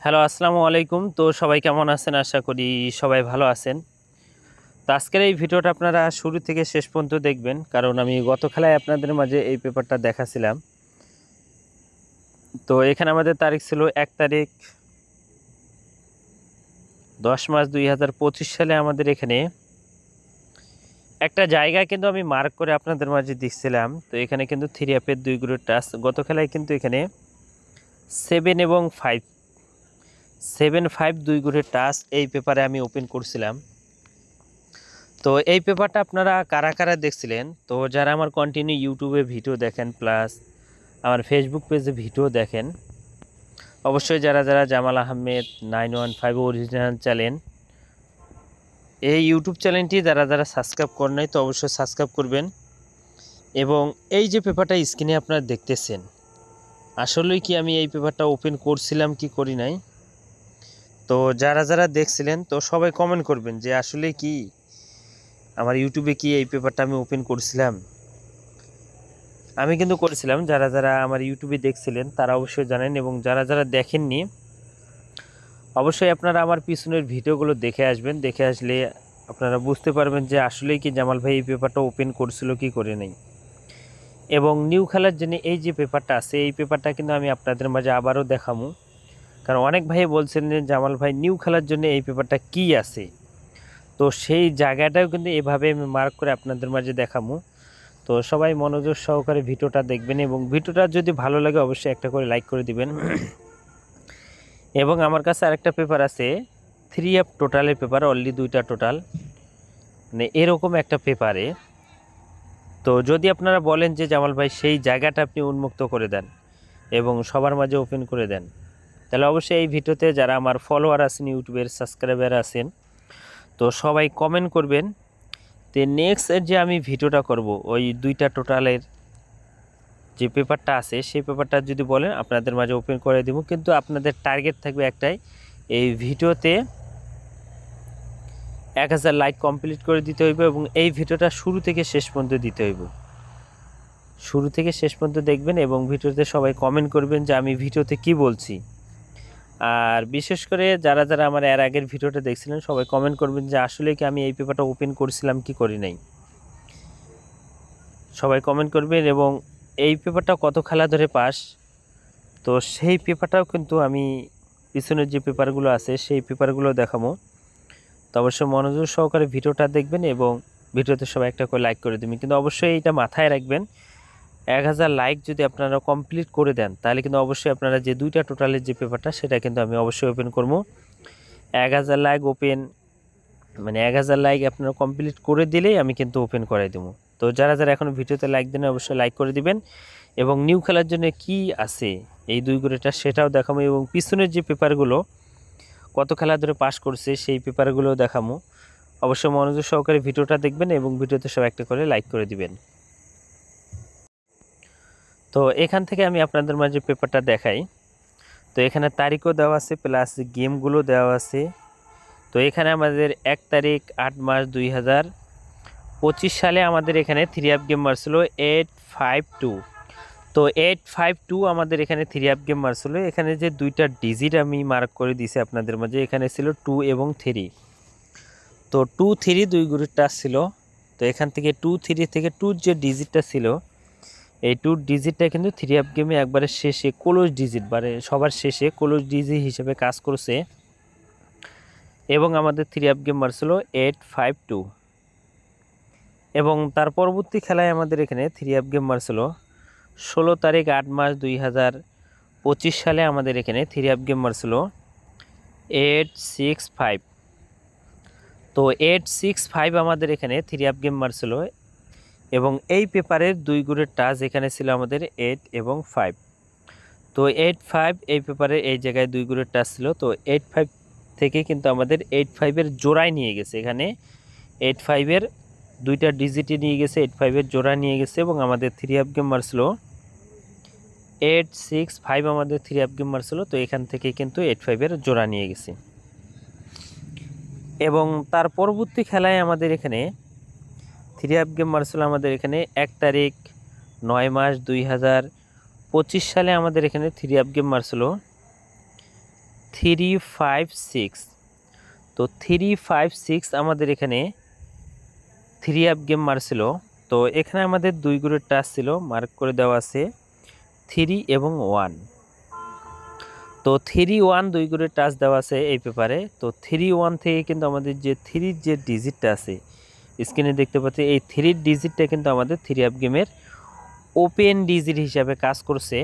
Hello, আসসালামু আলাইকুম। তো সবাই কেমন আছেন? আশা করি সবাই ভালো আছেন। তো আজকের এই ভিডিওটা আপনারা শুরু থেকে শেষ পর্যন্ত দেখবেন, কারণ আমি গত খেলায় আপনাদের মাঝে এই পেপারটা দেখাছিলাম। তো এখানে আমাদের তারিখ ছিল 1 তারিখ 10 মার্চ 2025 সালে আমাদের এখানে একটা জায়গা কিন্তু আমি মার্ক করে আপনাদের মাঝে দিচ্ছিলাম। তো এখানে কিন্তু 3 অ্যাপের 2 গ্রুপ টাচ। গত খেলায় কিন্তু এখানে 7 এবং 5 2 গ্রুপের টাচ এই পেপারে আমি ওপেন করছিলাম। তো এই পেপারটা আপনারা কারা কারা দেখছিলেন? তো যারা আমার কন্টিনিউ ইউটিউবে ভিডিও দেখেন প্লাস আমার ফেসবুক পেজে ভিডিও দেখেন, অবশ্যই যারা যারা জামাল আহমেদ 915 অরিজিনাল চ্যানেল, এই ইউটিউব চ্যানেলটি যারা যারা সাবস্ক্রাইব করেন নাই তো অবশ্যই সাবস্ক্রাইব করবেন। এবং এই যে পেপারটা স্ক্রিনে আপনারা দেখতেছেন, আসলেই কি আমি এই পেপারটা ওপেন করছিলাম কি করি নাই? তো যারা যারা দেখছিলেন তো সবাই কমেন্ট করবেন যে আসলে কি আমার ইউটিউবে কি এই পেপারটা আমি ওপেন করছিলাম। আমি কিন্তু করেছিলাম। যারা যারা আমার ইউটিউবে দেখছিলেন তারা অবশ্যই জানেন, এবং যারা যারা দেখেননি অবশ্যই আপনারা আমার পিছনের ভিডিওগুলো দেখে আসবেন। দেখে আসলে আপনারা বুঝতে পারবেন যে আসলেই কি জামাল ভাই এই পেপারটা ওপেন করছিল কি করে নেই। এবং নিউ খেলার জন্য এই যে পেপারটা আছে, এই পেপারটা কিন্তু আমি আপনাদের মাঝে আবারও দেখামু, কারণ অনেক ভাই বলছেন যে জামাল ভাই নিউ খেলার জন্য এই পেপারটা কি আছে। তো সেই জায়গাটাও কিন্তু এভাবে আমি মার্ক করে আপনাদের মাঝে দেখামু। তো সবাই মনোযোগ সহকারে ভিডিওটা দেখবেন, এবং ভিডিওটা যদি ভালো লাগে অবশ্যই একটা করে লাইক করে দিবেন। এবং আমার কাছে আরেকটা পেপার আছে 3 অ্যাপ টোটালের পেপার, অনলি 2টা টোটাল, মানে এরকম একটা পেপারে। তো যদি আপনারা বলেন যে জামাল ভাই সেই জায়গাটা আপনি উন্মুক্ত করে দেন এবং সবার মাঝে ওপেন করে দেন, তাহলে অবশ্যই এই ভিডিওতে যারা আমার ফলোয়ার আছেন, ইউটিউবের সাবস্ক্রাইবার আছেন, তো সবাই কমেন্ট করবেন। তো নেক্সট যে আমি ভিডিওটা করব ওই 2টা টোটালের যে পেপারটা আছে সেই পেপারটা যদি বলেন আপনাদের মাঝে ওপেন করে দেব। কিন্তু আপনাদের টার্গেট থাকবে একটাই, এই ভিডিওতে 1000 লাইক কমপ্লিট করে দিতে হইব, এবং এই ভিডিওটা শুরু থেকে শেষ পর্যন্ত দিতে হইব। শুরু থেকে শেষ পর্যন্ত দেখবেন এবং ভিডিওতে সবাই কমেন্ট করবেন যে আমি ভিডিওতে কি বলছি। আর বিশেষ করে যারা যারা আমার এর আগের ভিডিওটা দেখছিলেন সবাই কমেন্ট করবেন যে আসলে কি আমি এই পেপারটা ওপেন করেছিলাম কি করি নাই। সবাই কমেন্ট করবেন। এবং এই পেপারটা কত খেলা ধরে পাস, তো সেই পেপারটাও কিন্তু আমি পিছনের যে পেপারগুলো আছে সেই পেপারগুলো দেখাবো। তো অবশ্যই মনোযোগ সহকারে ভিডিওটা দেখবেন এবং ভিডিওতে সবাই একটা করে লাইক করে দেবেন। কিন্তু অবশ্যই এটা মাথায় রাখবেন, 1000 লাইক যদি আপনারা কমপ্লিট করে দেন তাহলে কিন্তু অবশ্যই আপনারা যে 2টা টোটালের যে পেপারটা সেটা কিন্তু আমি অবশ্যই ওপেন করবো। 1000 লাইক ওপেন, মানে 1000 লাইক আপনারা কমপ্লিট করে দিলেই আমি কিন্তু ওপেন করাই দেবো। তো যারা যারা এখন ভিডিওতে লাইক দেন অবশ্যই লাইক করে দিবেন। এবং নিউ খেলার জন্য কি আছে এই 2 গ্রেডটা সেটাও দেখাবো, এবং পিছনের যে পেপারগুলো কত খেলা ধরে পাস করছে সেই পেপারগুলোও দেখাবো। অবশ্যই মনোযোগ সহকারে ভিডিওটা দেখবেন এবং ভিডিওতে সব একটা করে লাইক করে দিবেন। তো এখান থেকে আমি আপনাদের মাঝে পেপারটা দেখাই। তো এখানে তারিখও দেওয়া আছে প্লাস গেমগুলো দেওয়া আছে। তো এখানে আমাদের 1 তারিখ 8 মার্চ 2025 সালে আমাদের এখানে 3 অ্যাপ গেম মারছিল 852। তো 852 আমাদের এখানে 3 অ্যাপ গেম মারছিল। এখানে যে 2টা ডিজিট আমি মার্ক করে দিয়েছি আপনাদের মাঝে, এখানে ছিল 2 এবং 3। তো 2 3 2 গ্রুপ টাচ ছিল। তো এখান থেকে 2 3 থেকে 2 যে ডিজিটটা ছিল, এই 2 ডিজিটটা কিন্তু 3 অ্যাপ গেমে একবারে শেষে ক্লোজ ডিজিট, মানে সবার শেষে ক্লোজ ডিজিট হিসেবে কাজ করছে। এবং আমাদের 3 অ্যাপ গেম মারছিল 852। এবং তার পরবর্তী খেলায় আমাদের এখানে 3 অ্যাপ গেম মারছিল 16 তারিখ 8 মার্চ 2025 সালে আমাদের এখানে 3 অ্যাপ গেম মারছিল 865। তো 865 আমাদের এখানে 3 অ্যাপ গেম মারছিল। এবং এই পেপারের 2 গ্রুপের টাচ এখানে ছিল আমাদের 8 এবং 5। তো 8 5 এই পেপারে এই জায়গায় 2 গ্রুপের টাচ ছিল। তো 8 5 থেকে কিন্তু আমাদের 8 5-এর জোড়ায় নিয়ে গেছে, এখানে 8 5-এর 2টা ডিজিটে নিয়ে গেছে, 8 5-এর জোড়া নিয়ে গেছে। এবং আমাদের 3 অ্যাপ গেম মারছিল 865 আমাদের 3 অ্যাপ গেম মারছিল। তো এখান থেকে কিন্তু 8 5-এর জোড়া নিয়ে গেছে। এবং তার পরবর্তী খেলায় আমাদের এখানে 3 অ্যাপ গেম মারছিল আমাদের এখানে 1 তারিখ 9 মার্চ 2025 সালে আমাদের এখানে 3 অ্যাপ গেম মারছিল 356। তো 356 আমাদের এখানে 3 গেম মারছিল। তো এখানে আমাদের 2 করে টাচ ছিল, মার্ক করে দেওয়া আছে 3 এবং 1। তো 3-1 2 করে টাচ দেওয়া আছে এই পেপারে। তো 3-1 থেকে কিন্তু আমাদের যে 3 যে ডিজিটটা আছে স্ক্রিনে দেখতে পাচ্ছি, এই 3 ডিজিটটা কিন্তু আমাদের 3 গেমের ওপেন ডিজিট হিসাবে কাজ করছে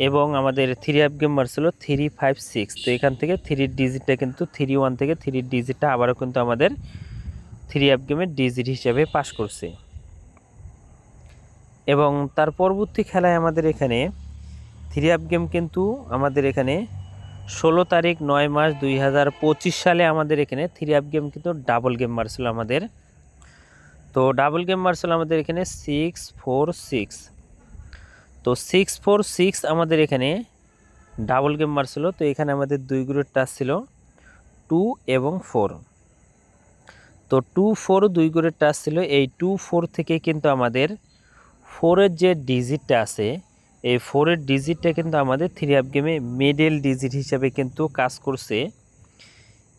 এবং আমাদের 3 গেম মারছিল 356। তো এখান থেকে 3 ডিজিটটা কিন্তু 3-1 থেকে 3 ডিজিটটা আবারও কিন্তু আমাদের 3 গেমের ডিজিট হিসাবে পাস করছে। এবং তার পরবর্তী খেলায় আমাদের এখানে 3 গেম কিন্তু আমাদের এখানে 16 তারিখ 9 মাস 2025 সালে আমাদের এখানে 3 গেম কিন্তু ডাবল গেম মারছিল আমাদের। তো ডাবল গেম মারছিল আমাদের এখানে 646। তো 646 আমাদের এখানে ডাবল গেম মারছিল। তো এখানে আমাদের 2 গ্রুপ টাচ ছিল 2 এবং 4। তো 2-4 2 গ্রুপ টাচ ছিল। এই 2-4 থেকে কিন্তু আমাদের 4-এর যে ডিজিটটা আছে, এই 4-এর ডিজিটটা কিন্তু আমাদের 3 গেমে মিডল ডিজিট হিসাবে কিন্তু কাজ করছে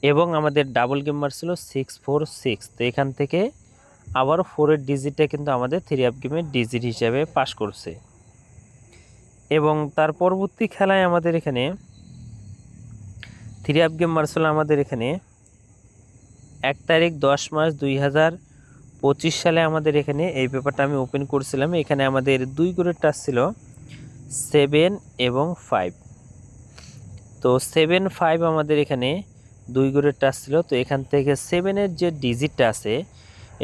এবং আমাদের ডাবল গেম মারছিল 646। তো এখান থেকে আবার 4-এর ডিজিটটা কিন্তু আমাদের 3 গেমের ডিজিট হিসাবে পাস করছে। এবং তার পরবর্তী খেলায় আমাদের এখানে 3 গেম মারছিল আমাদের এখানে 1 তারিখ 10 মাস 2025 সালে আমাদের এখানে এই পেপারটা আমি ওপেন করছিলাম। এখানে আমাদের 2 করে টাচ ছিল 7 এবং 5। তো 7-5 আমাদের এখানে 2 করে টাচ ছিল। তো এখান থেকে 7-এর যে ডিজিটটা আছে,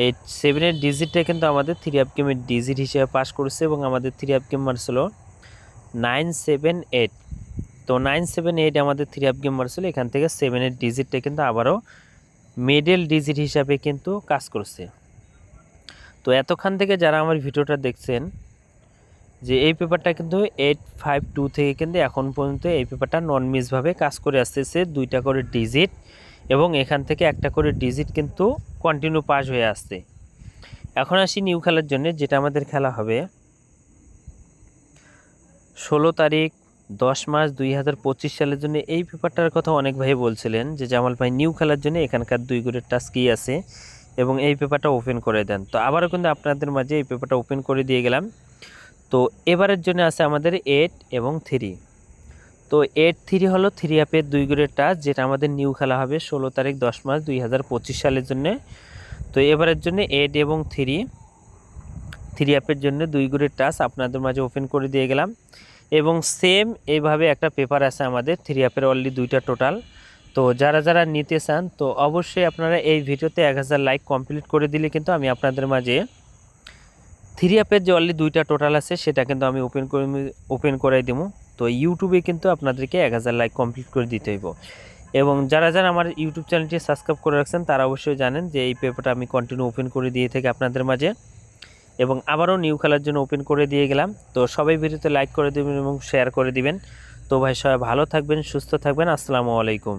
এই 7-এর ডিজিটটা কিন্তু আমাদের 3 গেমের ডিজিট হিসেবে পাস করেছে এবং আমাদের 3 গেম মারছিল 978। তো 978 আমাদের 3 গেম মারছিল। এখান থেকে 7-এর ডিজিটটা কিন্তু আবারও মিডল ডিজিট হিসাবে কিন্তু কাজ করছে। তো এতক্ষণ থেকে যারা আমার ভিডিওটা দেখছেন, যে এই পেপারটা কিন্তু 852 থেকে কিন্তু এখন পর্যন্ত এই পেপারটা নন মিসভাবে কাজ করে আসতেছে। 2টা করে ডিজিট এবং এখান থেকে একটা করে ডিজিট কিন্তু কন্টিনিউ পাস হয়ে আসছে। এখন আসি নিউ খেলার জন্য, যেটা আমাদের খেলা হবে 16 তারিখ 10 মাস 2025 সালের জন্য। এই পেপারটার কথা অনেক ভাই বলছিলেন যে জামাল ভাই নিউ খেলার জন্য এখানকার 2 করে টাচ কি আছে এবং এই পেপারটা ওপেন করে দেন। তো আবারও কিন্তু আপনাদের মাঝে এই পেপারটা ওপেন করে দিয়ে গেলাম। তো এবারের জন্য আছে আমাদের 8 এবং 3। তো 8-3 হলো 3 অ্যাপের 2 গ্রেড টাচ, যেটা আমাদের নিউ খেলা হবে 16 তারিখ 10 মাস 2025 সালের জন্য। তো এবারের জন্য 8 এবং 3 অ্যাপের জন্য 2 গ্রেড টাচ আপনাদের মাঝে ওপেন করে দিয়ে গেলাম। এবং সেম এইভাবে একটা পেপার আছে আমাদের 3 অ্যাপের অলরেডি 2টা টোটাল। তো যারা যারা নিতে চান তো অবশ্যই আপনারা এই ভিডিওতে 1000 লাইক কমপ্লিট করে দিলে কিন্তু আমি আপনাদের মাঝে 3 অ্যাপের যে অলরেডি 2টা টোটাল আছে সেটা কিন্তু আমি ওপেন করে দেবো। তো ইউটিউবে কিন্তু আপনাদেরকে 1000 লাইক কমপ্লিট করে দিতে হইব। এবং যারা যারা আমার ইউটিউব চ্যানেলটি সাবস্ক্রাইব করে রাখছেন তারা অবশ্যই জানেন যে এই পেপারটা আমি কন্টিনিউ ওপেন করে দিয়ে থাকি আপনাদের মাঝে এবং আবারও নিউ খেলার জন্য ওপেন করে দিয়ে গেলাম। তো সবাই ভিডিওতে লাইক করে দেবেন এবং শেয়ার করে দিবেন। তো ভাই সবাই ভালো থাকবেন, সুস্থ থাকবেন। আসসালামু আলাইকুম।